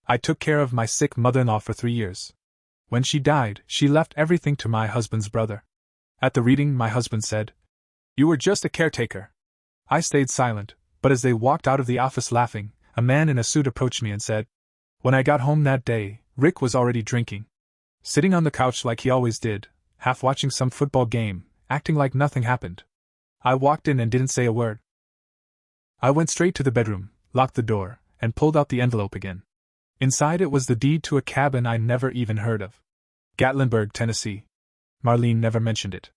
I took care of my sick mother-in-law for 3 years. When she died, she left everything to my husband's brother. At the reading, my husband said, "You were just a caretaker." I stayed silent, but as they walked out of the office laughing, a man in a suit approached me and said, "When I got home that day, Rick was already drinking. Sitting on the couch like he always did, half watching some football game, acting like nothing happened." I walked in and didn't say a word. I went straight to the bedroom, locked the door, and pulled out the envelope again. Inside it was the deed to a cabin I never even heard of. Gatlinburg, Tennessee. Marlene never mentioned it.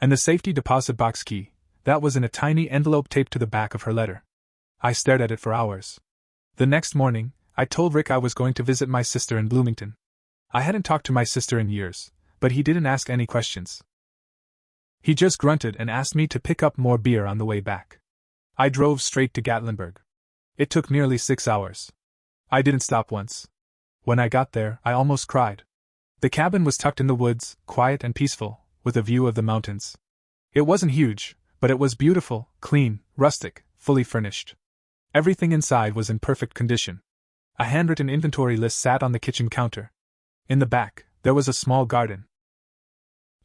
And the safety deposit box key, that was in a tiny envelope taped to the back of her letter. I stared at it for hours. The next morning, I told Rick I was going to visit my sister in Bloomington. I hadn't talked to my sister in years, but he didn't ask any questions. He just grunted and asked me to pick up more beer on the way back. I drove straight to Gatlinburg. It took nearly 6 hours. I didn't stop once. When I got there, I almost cried. The cabin was tucked in the woods, quiet and peaceful, with a view of the mountains. It wasn't huge, but it was beautiful, clean, rustic, fully furnished. Everything inside was in perfect condition. A handwritten inventory list sat on the kitchen counter. In the back, there was a small garden.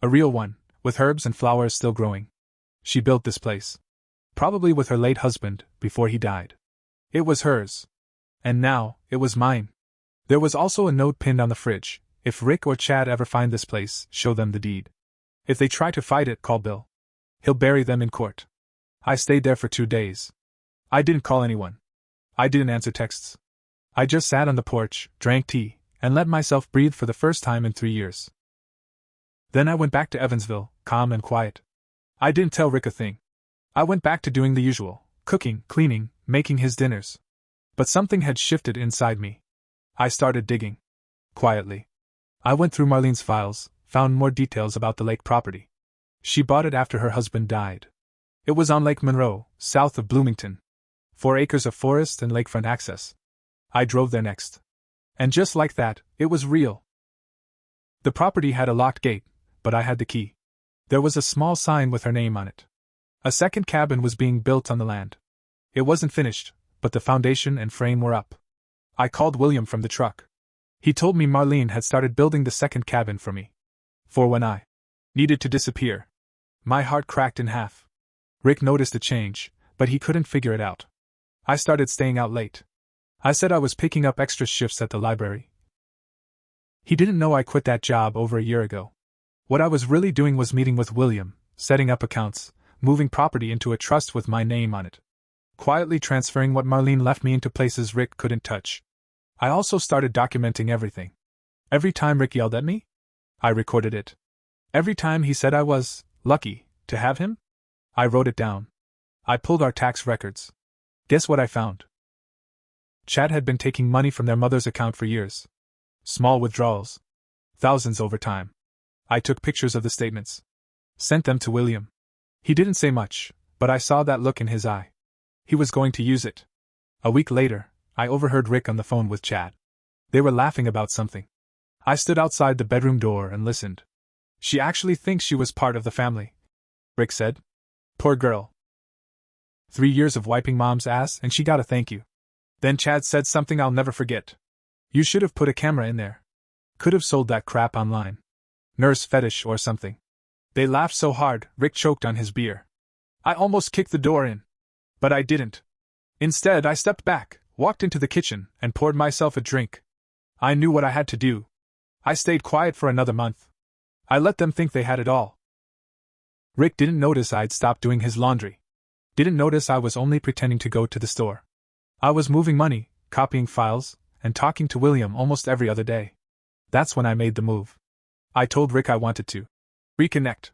A real one, with herbs and flowers still growing. She built this place. Probably with her late husband, before he died. It was hers. And now, it was mine. There was also a note pinned on the fridge: "If Rick or Chad ever find this place, show them the deed. If they try to fight it, call Bill. He'll bury them in court." I stayed there for 2 days. I didn't call anyone. I didn't answer texts. I just sat on the porch, drank tea, and let myself breathe for the first time in 3 years. Then I went back to Evansville, calm and quiet. I didn't tell Rick a thing. I went back to doing the usual: cooking, cleaning, making his dinners. But something had shifted inside me. I started digging. Quietly. I went through Marlene's files, found more details about the lake property. She bought it after her husband died. It was on Lake Monroe, south of Bloomington. 4 acres of forest and lakefront access. I drove there next. And just like that, it was real. The property had a locked gate, but I had the key. There was a small sign with her name on it. A second cabin was being built on the land. It wasn't finished, but the foundation and frame were up. I called William from the truck. He told me Marlene had started building the second cabin for me. For when I needed to disappear, my heart cracked in half. Rick noticed a change, but he couldn't figure it out. I started staying out late. I said I was picking up extra shifts at the library. He didn't know I quit that job over a year ago. What I was really doing was meeting with William, setting up accounts, moving property into a trust with my name on it. Quietly transferring what Marlene left me into places Rick couldn't touch. I also started documenting everything. Every time Rick yelled at me, I recorded it. Every time he said I was lucky to have him, I wrote it down. I pulled our tax records. Guess what I found? Chad had been taking money from their mother's account for years. Small withdrawals. Thousands over time. I took pictures of the statements. Sent them to William. He didn't say much, but I saw that look in his eye. He was going to use it. A week later, I overheard Rick on the phone with Chad. They were laughing about something. I stood outside the bedroom door and listened. "She actually thinks she was part of the family," Rick said. "Poor girl. 3 years of wiping mom's ass and she got a thank you." Then Chad said something I'll never forget. "You should have put a camera in there. Could have sold that crap online. Nurse fetish or something." They laughed so hard, Rick choked on his beer. I almost kicked the door in. But I didn't. Instead, I stepped back, walked into the kitchen, and poured myself a drink. I knew what I had to do. I stayed quiet for another month. I let them think they had it all. Rick didn't notice I'd stopped doing his laundry. Didn't notice I was only pretending to go to the store. I was moving money, copying files, and talking to William almost every other day. That's when I made the move. I told Rick I wanted to reconnect.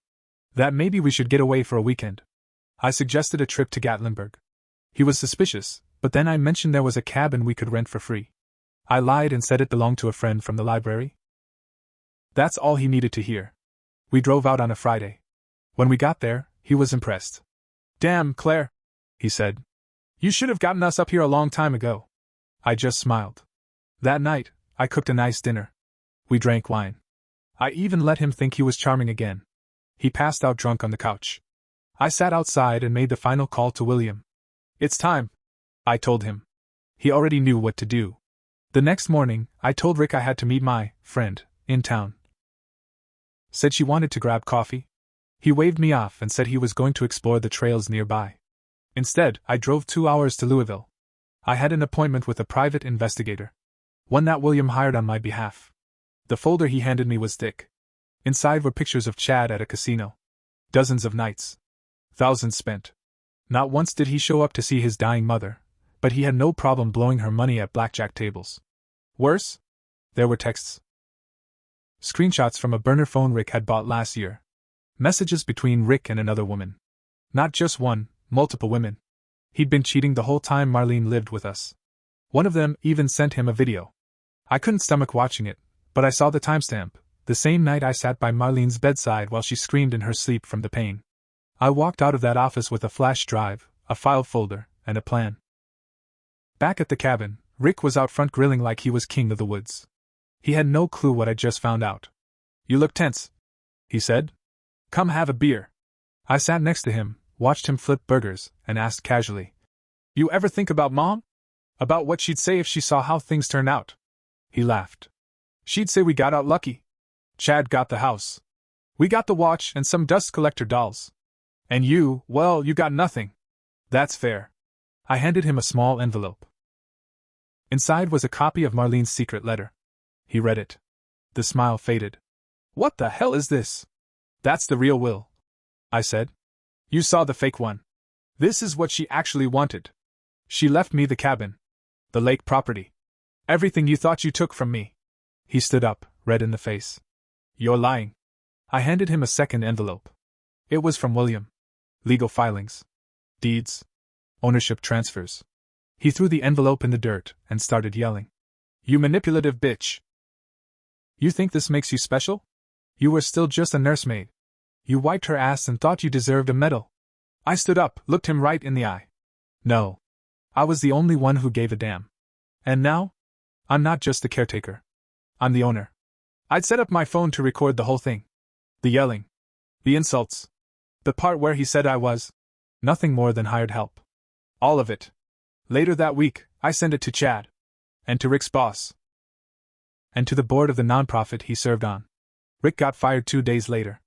That maybe we should get away for a weekend. I suggested a trip to Gatlinburg. He was suspicious, but then I mentioned there was a cabin we could rent for free. I lied and said it belonged to a friend from the library. That's all he needed to hear. We drove out on a Friday. When we got there, he was impressed. "Damn, Claire," he said. "You should have gotten us up here a long time ago." I just smiled. That night, I cooked a nice dinner. We drank wine. I even let him think he was charming again. He passed out drunk on the couch. I sat outside and made the final call to William. "It's time," I told him. He already knew what to do. The next morning, I told Rick I had to meet my friend in town. Said she wanted to grab coffee. He waved me off and said he was going to explore the trails nearby. Instead, I drove 2 hours to Louisville. I had an appointment with a private investigator, one that William hired on my behalf. The folder he handed me was thick. Inside were pictures of Chad at a casino. Dozens of nights. Thousands spent. Not once did he show up to see his dying mother, but he had no problem blowing her money at blackjack tables. Worse? There were texts. Screenshots from a burner phone Rick had bought last year. Messages between Rick and another woman. Not just one, multiple women. He'd been cheating the whole time Marlene lived with us. One of them even sent him a video. I couldn't stomach watching it, but I saw the timestamp, the same night I sat by Marlene's bedside while she screamed in her sleep from the pain. I walked out of that office with a flash drive, a file folder, and a plan. Back at the cabin, Rick was out front grilling like he was king of the woods. He had no clue what I'd just found out. "You look tense," he said. "Come have a beer." I sat next to him, watched him flip burgers, and asked casually, "You ever think about Mom? About what she'd say if she saw how things turned out?" He laughed. "She'd say we got out lucky. Chad got the house. We got the watch and some dust collector dolls. And you, well, you got nothing. That's fair." I handed him a small envelope. Inside was a copy of Marlene's secret letter. He read it. The smile faded. "What the hell is this?" "That's the real will," I said. "You saw the fake one. This is what she actually wanted. She left me the cabin. The lake property. Everything you thought you took from me." He stood up, red in the face. "You're lying." I handed him a second envelope. It was from William. Legal filings. Deeds. Ownership transfers. He threw the envelope in the dirt and started yelling. "You manipulative bitch. You think this makes you special? You were still just a nursemaid. You wiped her ass and thought you deserved a medal." I stood up, looked him right in the eye. No. I was the only one who gave a damn. And now? I'm not just the caretaker. I'm the owner. I'd set up my phone to record the whole thing. The yelling. The insults. The part where he said I was nothing more than hired help. All of it. Later that week, I sent it to Chad. And to Rick's boss. And to the board of the nonprofit he served on. Rick got fired 2 days later.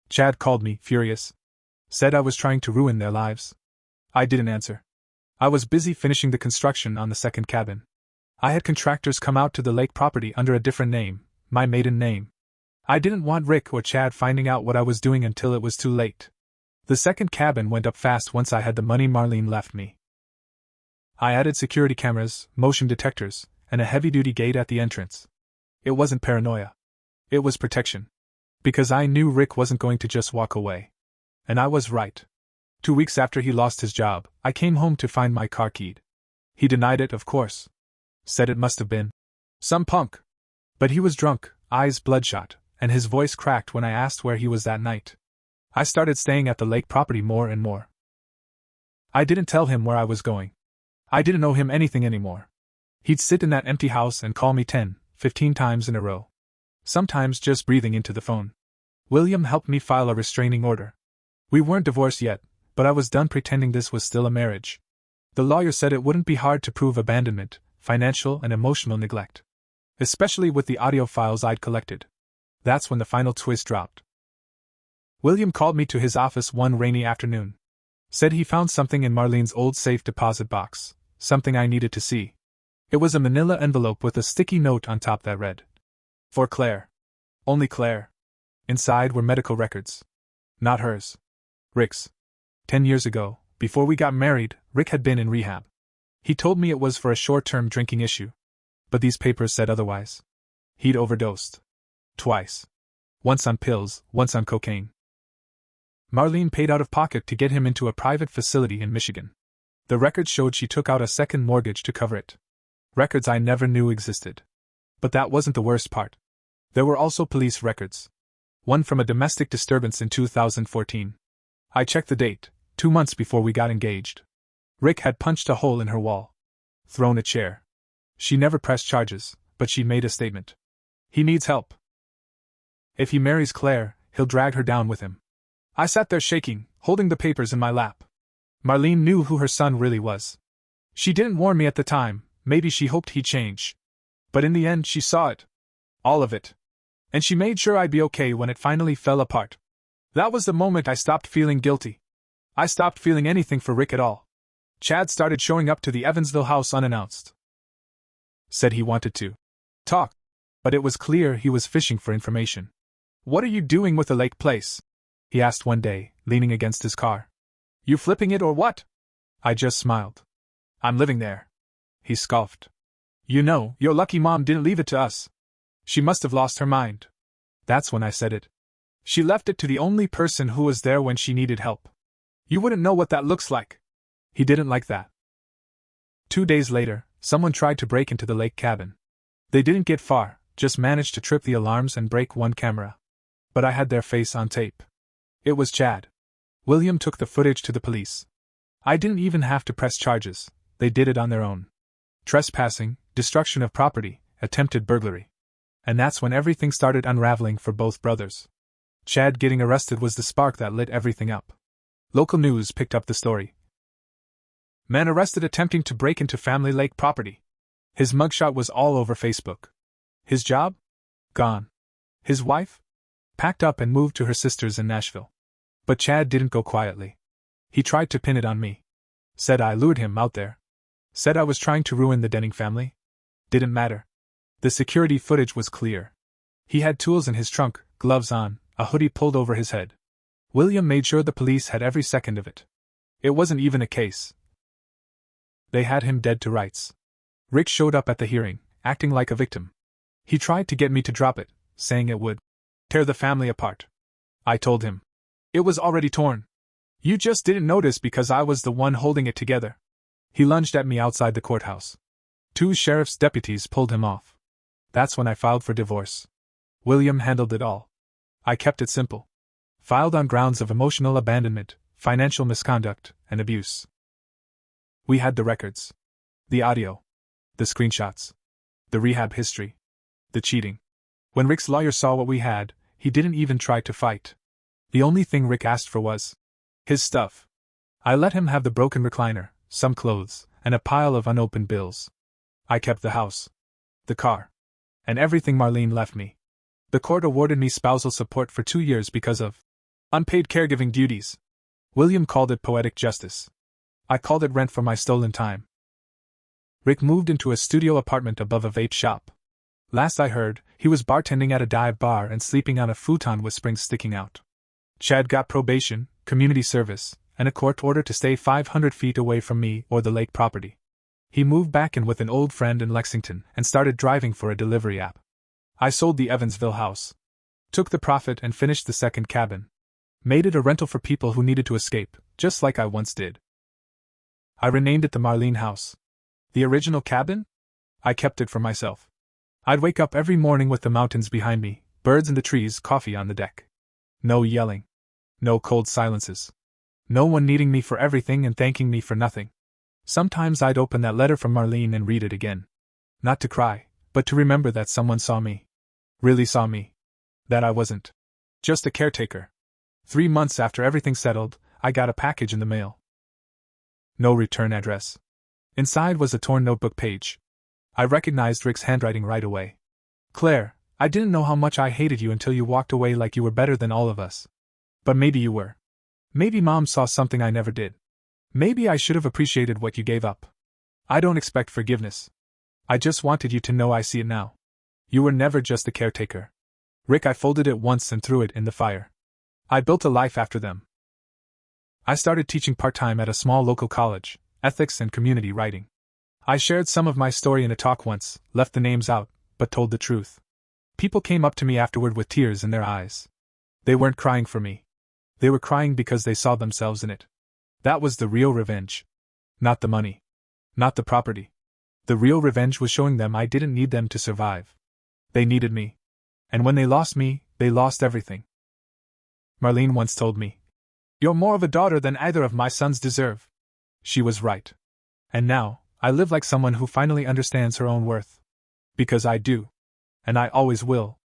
Chad called me, furious. Said I was trying to ruin their lives. I didn't answer. I was busy finishing the construction on the second cabin. I had contractors come out to the lake property under a different name, my maiden name. I didn't want Rick or Chad finding out what I was doing until it was too late. The second cabin went up fast once I had the money Marlene left me. I added security cameras, motion detectors, and a heavy-duty gate at the entrance. It wasn't paranoia. It was protection. Because I knew Rick wasn't going to just walk away. And I was right. 2 weeks after he lost his job, I came home to find my car keyed. He denied it, of course. Said it must have been some punk. But he was drunk, eyes bloodshot, and his voice cracked when I asked where he was that night. I started staying at the lake property more and more. I didn't tell him where I was going. I didn't owe him anything anymore. He'd sit in that empty house and call me 10, 15 times in a row. Sometimes just breathing into the phone. William helped me file a restraining order. We weren't divorced yet, but I was done pretending this was still a marriage. The lawyer said it wouldn't be hard to prove abandonment, financial and emotional neglect. Especially with the audio files I'd collected. That's when the final twist dropped. William called me to his office one rainy afternoon. Said he found something in Marlene's old safe deposit box, something I needed to see. It was a manila envelope with a sticky note on top that read, "For Claire. Only Claire." Inside were medical records. Not hers. Rick's. 10 years ago, before we got married, Rick had been in rehab. He told me it was for a short-term drinking issue. But these papers said otherwise. He'd overdosed. Twice. Once on pills, once on cocaine. Marlene paid out of pocket to get him into a private facility in Michigan. The records showed she took out a second mortgage to cover it. Records I never knew existed. But that wasn't the worst part. There were also police records. One from a domestic disturbance in 2014. I checked the date, 2 months before we got engaged. Rick had punched a hole in her wall. Thrown a chair. She never pressed charges, but she made a statement. He needs help. If he marries Claire, he'll drag her down with him. I sat there shaking, holding the papers in my lap. Marlene knew who her son really was. She didn't warn me at the time, maybe she hoped he'd change. But in the end, she saw it. All of it. And she made sure I'd be okay when it finally fell apart. That was the moment I stopped feeling guilty. I stopped feeling anything for Rick at all. Chad started showing up to the Evansville house unannounced. Said he wanted to talk, but it was clear he was fishing for information. "What are you doing with the lake place?" he asked one day, leaning against his car. "You flipping it or what?" I just smiled. "I'm living there," he scoffed. "You know, your lucky mom didn't leave it to us. She must have lost her mind." That's when I said it. "She left it to the only person who was there when she needed help. You wouldn't know what that looks like." He didn't like that. 2 days later, someone tried to break into the lake cabin. They didn't get far, just managed to trip the alarms and break one camera. But I had their face on tape. It was Chad. William took the footage to the police. I didn't even have to press charges, they did it on their own. Trespassing, destruction of property, attempted burglary. And that's when everything started unraveling for both brothers. Chad getting arrested was the spark that lit everything up. Local news picked up the story. Man arrested attempting to break into family lake property. His mugshot was all over Facebook. His job? Gone. His wife? Packed up and moved to her sister's in Nashville. But Chad didn't go quietly. He tried to pin it on me. Said I lured him out there. Said I was trying to ruin the Denning family. Didn't matter. The security footage was clear. He had tools in his trunk, gloves on, a hoodie pulled over his head. William made sure the police had every second of it. It wasn't even a case. They had him dead to rights. Rick showed up at the hearing, acting like a victim. He tried to get me to drop it, saying it would tear the family apart. I told him. It was already torn. You just didn't notice because I was the one holding it together. He lunged at me outside the courthouse. 2 sheriff's deputies pulled him off. That's when I filed for divorce. William handled it all. I kept it simple. Filed on grounds of emotional abandonment, financial misconduct, and abuse. We had the records. The audio. The screenshots. The rehab history. The cheating. When Rick's lawyer saw what we had, he didn't even try to fight. The only thing Rick asked for was his stuff. I let him have the broken recliner, some clothes, and a pile of unopened bills. I kept the house, the car, and everything Marlene left me. The court awarded me spousal support for 2 years because of unpaid caregiving duties. William called it poetic justice. I called it rent for my stolen time. Rick moved into a studio apartment above a vape shop. Last I heard, he was bartending at a dive bar and sleeping on a futon with springs sticking out. Chad got probation, community service, and a court order to stay 500 feet away from me or the lake property. He moved back in with an old friend in Lexington and started driving for a delivery app. I sold the Evansville house. Took the profit and finished the second cabin. Made it a rental for people who needed to escape, just like I once did. I renamed it the Marlene House. The original cabin? I kept it for myself. I'd wake up every morning with the mountains behind me, birds in the trees, coffee on the deck. No yelling. No cold silences. No one needing me for everything and thanking me for nothing. Sometimes I'd open that letter from Marlene and read it again. Not to cry, but to remember that someone saw me. Really saw me. That I wasn't just a caretaker. 3 months after everything settled, I got a package in the mail. No return address. Inside was a torn notebook page. I recognized Rick's handwriting right away. Claire, I didn't know how much I hated you until you walked away like you were better than all of us. But maybe you were. Maybe Mom saw something I never did. Maybe I should have appreciated what you gave up. I don't expect forgiveness. I just wanted you to know I see it now. You were never just a caretaker. Rick, I folded it once and threw it in the fire. I built a life after them. I started teaching part-time at a small local college, ethics and community writing. I shared some of my story in a talk once, left the names out, but told the truth. People came up to me afterward with tears in their eyes. They weren't crying for me. They were crying because they saw themselves in it. That was the real revenge. Not the money. Not the property. The real revenge was showing them I didn't need them to survive. They needed me. And when they lost me, they lost everything. Marlene once told me, "You're more of a daughter than either of my sons deserve." She was right. And now, I live like someone who finally understands her own worth. Because I do. And I always will.